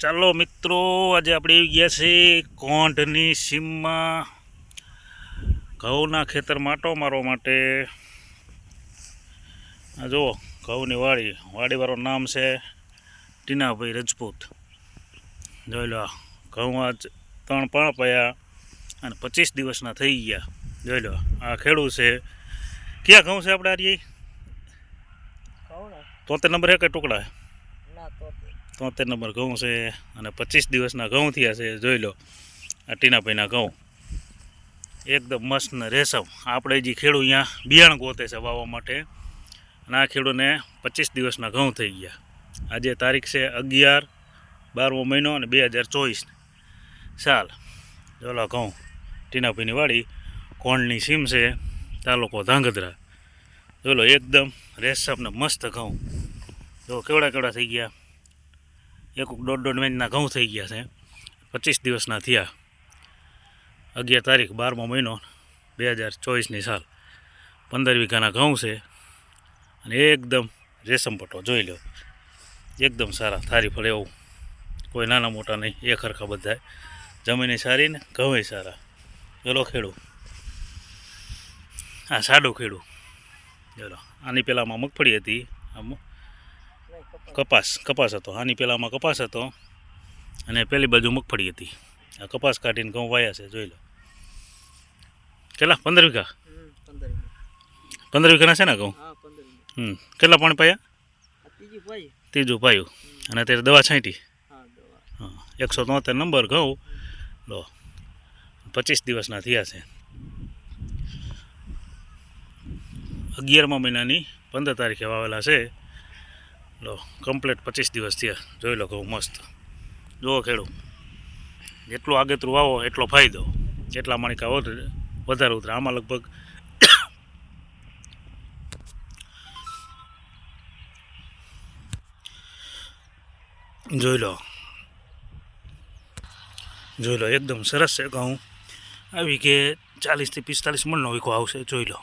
ચાલો મિત્રો, આજે આપણે આવી ગયા છે કોંઢની સીમમાં ઘઉંના ખેતર માટો મારવા માટે. આ જુઓ ઘઉંની વાડીવાળું નામ છે ટીનાભાઈ રજપૂત. જોઈ લો, ઘઉં આજ 3 પાણ પાયા અને 25 દિવસના થઈ ગયા. જોઈ લો, આ ખેડૂત છે. ક્યાં ઘઉં છે આપણે આરી? 73 નંબર છે કે ટુકડા? 73 નંબર ઘઉં છે અને 25 દિવસના ઘઉં થયા છે. જોઈ લો, આ ટીનાભાઈના ઘઉં એકદમ મસ્ત ને રેશમ. આપણે જે ખેડૂત અહીંયા બિયાણ ગોતે છે વાવવા માટે, અને આ ખેડૂતને 25 દિવસના ઘઉં થઈ ગયા. આજે તારીખ છે 11 12મો મહિનો અને 2024 સાલ. જોલો ઘઉં, ટીનાભાઈની વાડી, કોંઢની સીમ છે, તાલુકો ધાંગધ્રા. જોલો એકદમ રેશમ ને મસ્ત ઘઉં. જો કેવડા થઈ ગયા. 1.5 મહિનાના ઘઉં થઈ ગયા છે. 25 દિવસના થયા. 11 તારીખ 12મો મહિનો 2024ની સાલ. 15 વીઘાના ઘઉં છે અને એકદમ રેશમ પટ્ટો. જોઈ લો, એકદમ સારા થારી ફળે એવું, કોઈ નાના મોટા નહીં, એક હરખા બધા. જમીન સારી ને ઘઉં સારા. ચલો ખેડૂ, આ સાડું ખેડૂ. ચલો, આની પહેલાંમાં મગફળી હતી, કપાસ હતો. આની પહેલાંમાં કપાસ હતો અને પેલી બાજુ મગફળી હતી. આ કપાસ કાઢીને ઘઉં વાયા છે. જોઈ લો, કેટલા? 15 વીઘા. 15 વીઘાના છે ને ઘઉં? કેટલા પાણી પાયા? ત્રીજું પાયું. અને અત્યારે દવા છાંટી. 173 નંબર ઘઉં લો. 25 દિવસના થયા છે. 11મા મહિનાની 15 તારીખે વાવેલા છે. લો, કમ્પ્લીટ 25 દિવસ થયા. જોઈ લો ઘઉં મસ્ત. જુઓ ખેડૂત, જેટલું આગેતરું વાવો એટલો ફાયદો, જેટલા માણિકા વધારે ઉતરે. આમાં લગભગ જોઈ લો એકદમ સરસ છે ઘઉં. આવી કે 40 થી 45 મણનો વીઘો આવશે. જોઈ લો,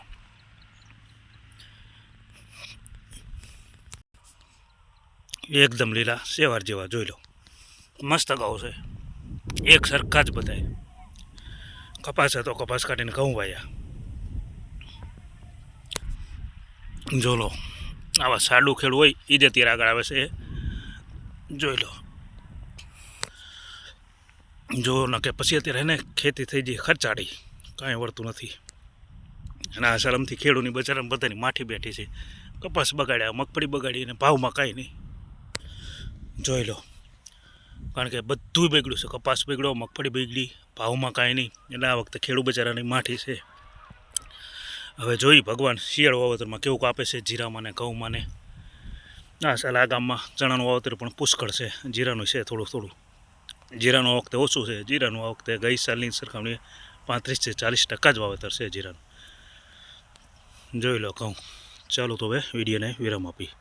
એકદમ લીલા સેવાર જેવા. જોઈ લો, મસ્ત ઘઉં છે, એક સરખા જ બધાય. કપાસ હતો, કપાસ કાઢીને ઘઉં વાયા. જો લો, આવા સાડું ખેડ હોય એ જ અત્યારે આગળ આવે છે. જોઈ લો, જો ન કે પછી અત્યારે એને ખેતી થઈ જાય ખર્ચાડી, કાંઈ વળતું નથી. અને આ શરમથી ખેડૂતની બજારમાં બધાની માઠી બેઠી છે. કપાસ બગાડ્યા, મગફળી બગાડી, અને ભાવમાં કાંઈ નહીં. જોઈ લો, કારણ કે બધું બગડ્યું છે. કપાસ બગડ્યો, મગફળી બગડી, ભાવમાં કાંઈ નહીં. એટલે આ વખતે ખેડૂત બજારાની માઠી છે. હવે જોઈ ભગવાન શિયાળ વાવતરમાં કેવું આપે છે જીરામાં ને ઘઉંમાં ને. આ સાલ આ ગામમાં ચણાનું વાવતર પણ પુષ્કળ છે. જીરાનું છે થોડું. જીરાનું આ વખતે ઓછું છે. જીરાનું આ વખતે ગઈ સાલની સરખામણીએ 35 થી 40% જ વાવેતર છે જીરાનું. જોઈ લો ઘઉં. ચાલો તો હવે વિડીયોને વિરામ આપી.